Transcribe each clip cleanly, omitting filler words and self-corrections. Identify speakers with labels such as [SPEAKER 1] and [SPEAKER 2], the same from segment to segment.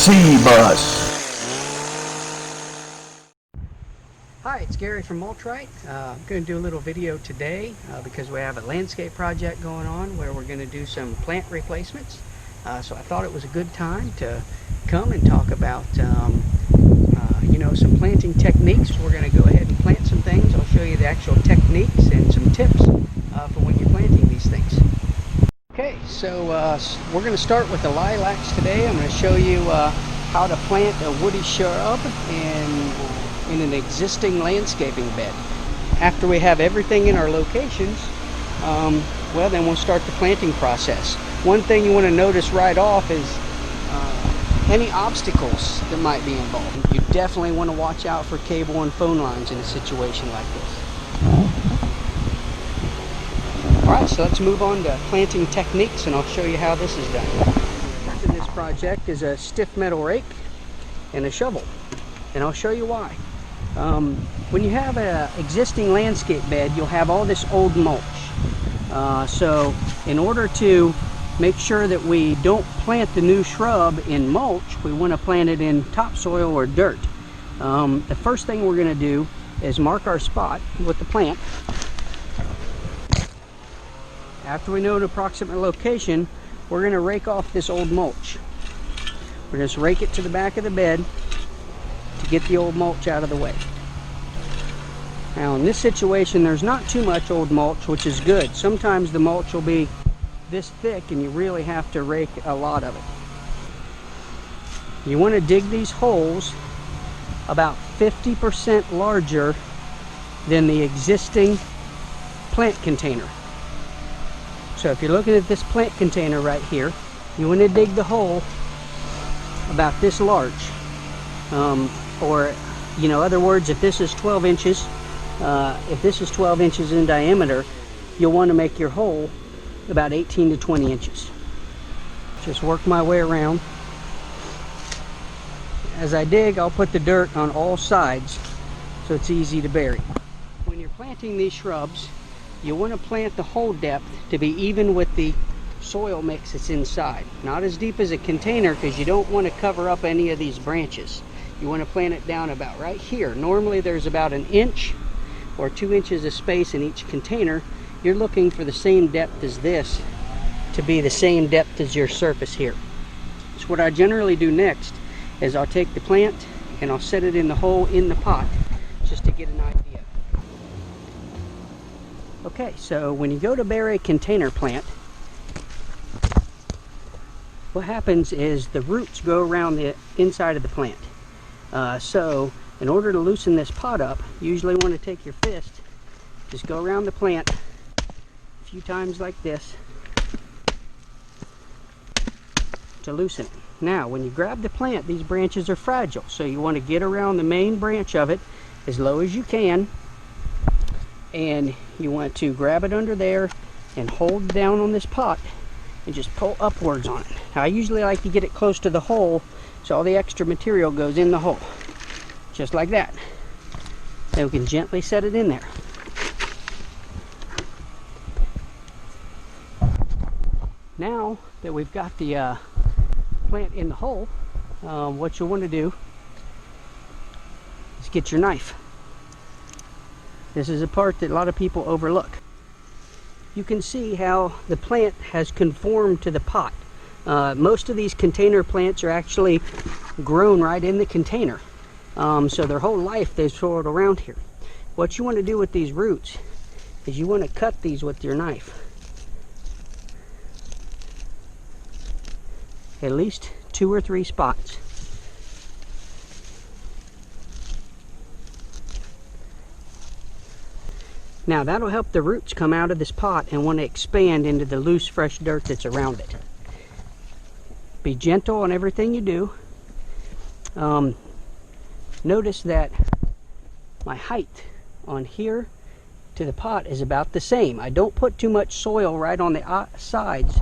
[SPEAKER 1] C-Bus.
[SPEAKER 2] Hi, it's Gary from Multrite. I'm going to do a little video today because we have a landscape project going on where we're going to do some plant replacements. So I thought it was a good time to come and talk about some planting techniques. We're going to go ahead and plant some things. I'll show you the actual techniques and some tips for when you're planting these things. Okay, so we're going to start with the lilacs today. I'm going to show you how to plant a woody shrub in an existing landscaping bed. After we have everything in our locations, well, then we'll start the planting process. One thing you want to notice right off is any obstacles that might be involved. You definitely want to watch out for cable and phone lines in a situation like this. Alright, so let's move on to planting techniques and I'll show you how this is done. First in this project is a stiff metal rake and a shovel, and I'll show you why. When you have an existing landscape bed, you'll have all this old mulch. So in order to make sure that we don't plant the new shrub in mulch, we want to plant it in topsoil or dirt. The first thing we're going to do is mark our spot with the plant. After we know an approximate location, we're going to rake off this old mulch. We're just rake it to the back of the bed to get the old mulch out of the way. Now in this situation, there's not too much old mulch, which is good. Sometimes the mulch will be this thick and you really have to rake a lot of it. You want to dig these holes about 50% larger than the existing plant container. So if you're looking at this plant container right here, you want to dig the hole about this large. Or, other words, if this is 12 inches, in diameter, you'll want to make your hole about 18 to 20 inches. Just work my way around. As I dig, I'll put the dirt on all sides so it's easy to bury. When you're planting these shrubs, you want to plant the hole depth to be even with the soil mix that's inside. Not as deep as a container because you don't want to cover up any of these branches. You want to plant it down about right here. Normally there's about an inch or 2 inches of space in each container. You're looking for the same depth as this to be the same depth as your surface here. So what I generally do next is I'll take the plant and I'll set it in the hole in the pot just to get an idea. Okay, so when you go to bury a container plant, what happens is the roots go around the inside of the plant. So in order to loosen this pot up, you usually want to take your fist, just go around the plant a few times like this to loosen it. Now when you grab the plant, these branches are fragile, so you want to get around the main branch of it as low as you can, and you want to grab it under there and hold down on this pot and just pull upwards on it. Now, I usually like to get it close to the hole so all the extra material goes in the hole, just like that. Then we can gently set it in there. Now that we've got the plant in the hole, what you'll want to do is get your knife. This is a part that a lot of people overlook. You can see how the plant has conformed to the pot. Most of these container plants are actually grown right in the container. So their whole life they've swirled around here. What you want to do with these roots is you want to cut these with your knife. At least 2 or 3 spots. Now that'll help the roots come out of this pot and want to expand into the loose, fresh dirt that's around it. Be gentle on everything you do. Notice that my height on here to the pot is about the same. I don't put too much soil right on the sides.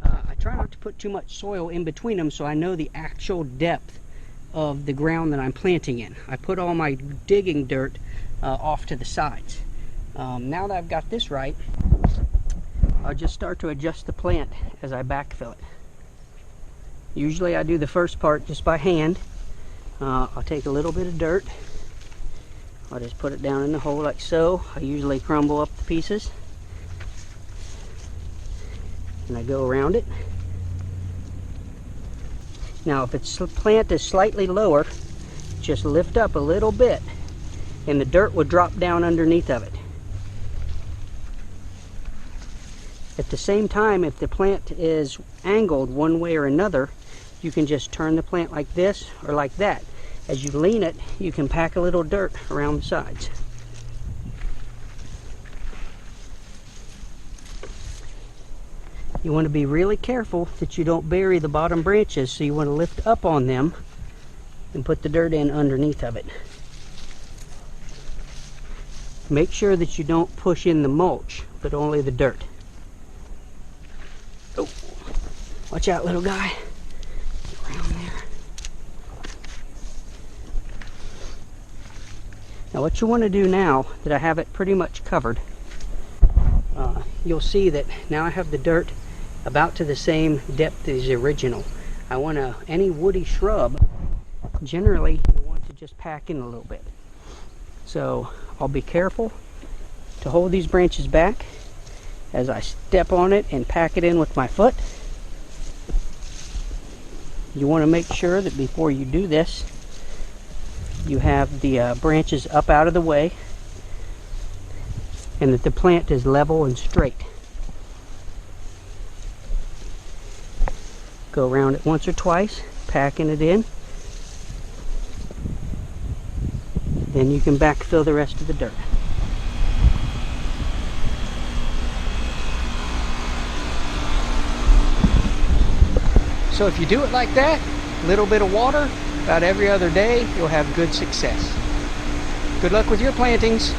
[SPEAKER 2] I try not to put too much soil in between them so I know the actual depth of the ground that I'm planting in. I put all my digging dirt off to the sides. Now that I've got this right, I'll just start to adjust the plant as I backfill it. Usually I do the first part just by hand. I'll take a little bit of dirt. I'll just put it down in the hole like so. I usually crumble up the pieces. And I go around it. Now if its plant is slightly lower, just lift up a little bit and the dirt will drop down underneath of it. At the same time, if the plant is angled one way or another, you can just turn the plant like this or like that. As you lean it, you can pack a little dirt around the sides. You want to be really careful that you don't bury the bottom branches, so you want to lift up on them and put the dirt in underneath of it. Make sure that you don't push in the mulch, but only the dirt. Oh, watch out, little guy. Get around there. Now what you want to do now that I have it pretty much covered, you'll see that now I have the dirt about to the same depth as the original. I want to, any woody shrub, generally you want to just pack in a little bit. So I'll be careful to hold these branches back as I step on it and pack it in with my foot. You want to make sure that before you do this, you have the branches up out of the way and that the plant is level and straight. Go around it once or twice, packing it in. Then you can backfill the rest of the dirt. So if you do it like that, a little bit of water, about every other day, you'll have good success. Good luck with your plantings.